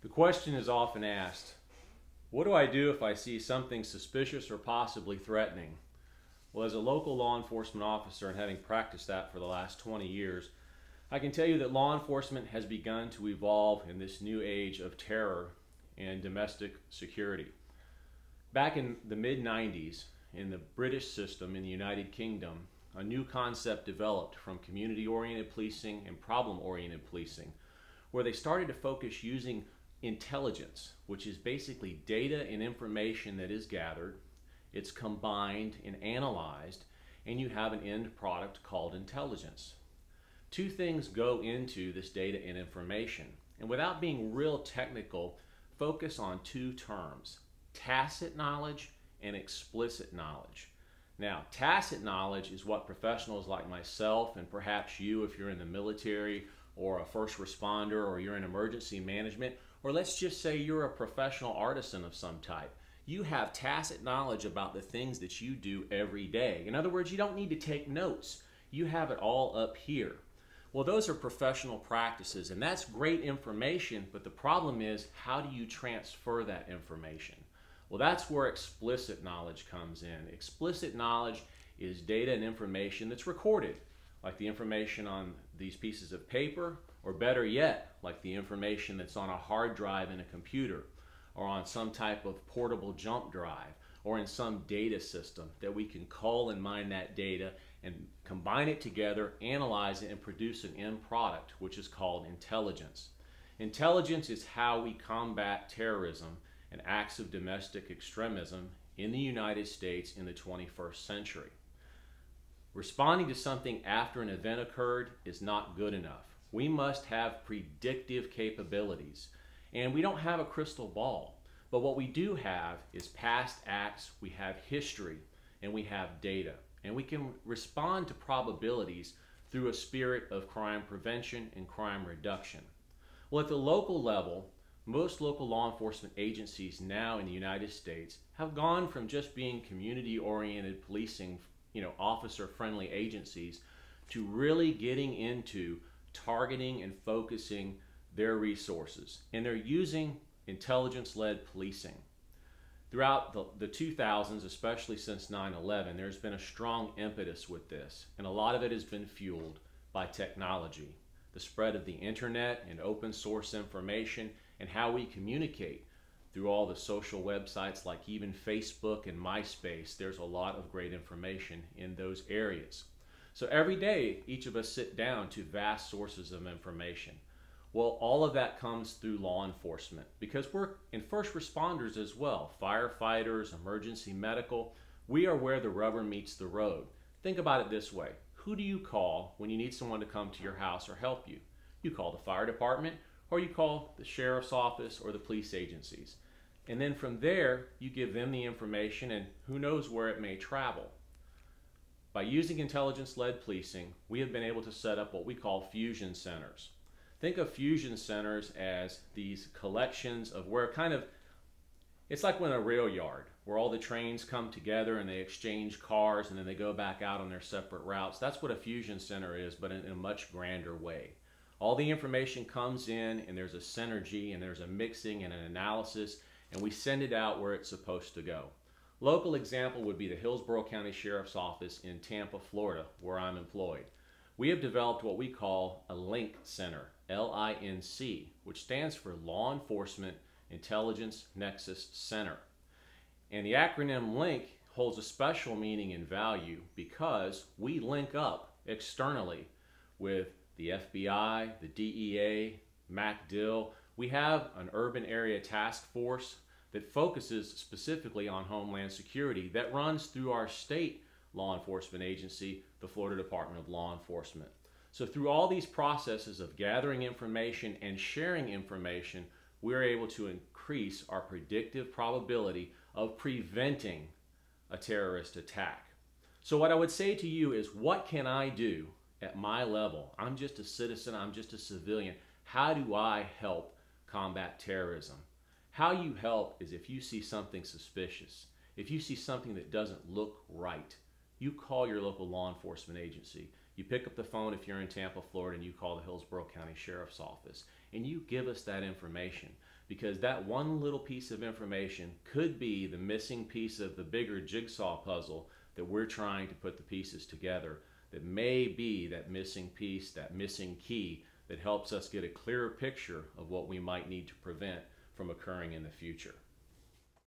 The question is often asked, what do I do if I see something suspicious or possibly threatening? Well, as a local law enforcement officer and having practiced that for the last 20 years, I can tell you that law enforcement has begun to evolve in this new age of terror and domestic security. Back in the mid-90s, in the British system in the United Kingdom, a new concept developed from community-oriented policing and problem-oriented policing, where they started to focus using intelligence, which is basically data and information that is gathered, it's combined and analyzed, and you have an end product called intelligence. Two things go into this data and information, and without being real technical, focus on two terms: tacit knowledge and explicit knowledge. Now, tacit knowledge is what professionals like myself, and perhaps you if you're in the military or a first responder or you're in emergency management, or let's just say you're a professional artisan of some type. You have tacit knowledge about the things that you do every day. In other words, you don't need to take notes. You have it all up here. Well, those are professional practices, and that's great information, but the problem is, how do you transfer that information? Well, that's where explicit knowledge comes in. Explicit knowledge is data and information that's recorded, like the information on these pieces of paper, or better yet, like the information that's on a hard drive in a computer, or on some type of portable jump drive, or in some data system that we can call and mine that data and combine it together, analyze it, and produce an end product, which is called intelligence. Intelligence is how we combat terrorism and acts of domestic extremism in the United States in the 21st century. Responding to something after an event occurred is not good enough. We must have predictive capabilities. And we don't have a crystal ball. But what we do have is past acts, we have history, and we have data. And we can respond to probabilities through a spirit of crime prevention and crime reduction. Well, at the local level, most local law enforcement agencies now in the United States have gone from just being community-oriented policing, officer-friendly agencies, to really getting into targeting and focusing their resources. And they're using intelligence-led policing. Throughout the 2000s, especially since 9/11, there's been a strong impetus with this, and a lot of it has been fueled by technology, the spread of the internet and open source information, and how we communicate through all the social websites like even Facebook and MySpace. There's a lot of great information in those areas. So every day, each of us sit down to vast sources of information. Well, all of that comes through law enforcement because we're in first responders as well. Firefighters, emergency medical, we are where the rubber meets the road. Think about it this way. Who do you call when you need someone to come to your house or help you? You call the fire department, or you call the sheriff's office or the police agencies. And then from there, you give them the information, and who knows where it may travel. By using intelligence-led policing, we have been able to set up what we call fusion centers. Think of fusion centers as these collections of where it's like when a rail yard, where all the trains come together and they exchange cars and then they go back out on their separate routes. That's what a fusion center is, but in a much grander way. All the information comes in, and there's a synergy, and there's a mixing and an analysis, and we send it out where it's supposed to go. Local example would be the Hillsborough County Sheriff's Office in Tampa, Florida, where I'm employed. We have developed what we call a LINC Center, L-I-N-C, which stands for Law Enforcement Intelligence Nexus Center. And the acronym LINC holds a special meaning and value because we link up externally with the FBI, the DEA, MacDill. We have an urban area task force that focuses specifically on Homeland Security that runs through our state law enforcement agency, the Florida Department of Law Enforcement. So through all these processes of gathering information and sharing information, we're able to increase our predictive probability of preventing a terrorist attack. So what I would say to you is, what can I do at my level? I'm just a citizen, I'm just a civilian. How do I help combat terrorism? How you help is if you see something suspicious, if you see something that doesn't look right, you call your local law enforcement agency. You pick up the phone if you're in Tampa, Florida, and you call the Hillsborough County Sheriff's Office, and you give us that information, because that one little piece of information could be the missing piece of the bigger jigsaw puzzle that we're trying to put the pieces together, that may be that missing piece, that missing key that helps us get a clearer picture of what we might need to prevent from occurring in the future.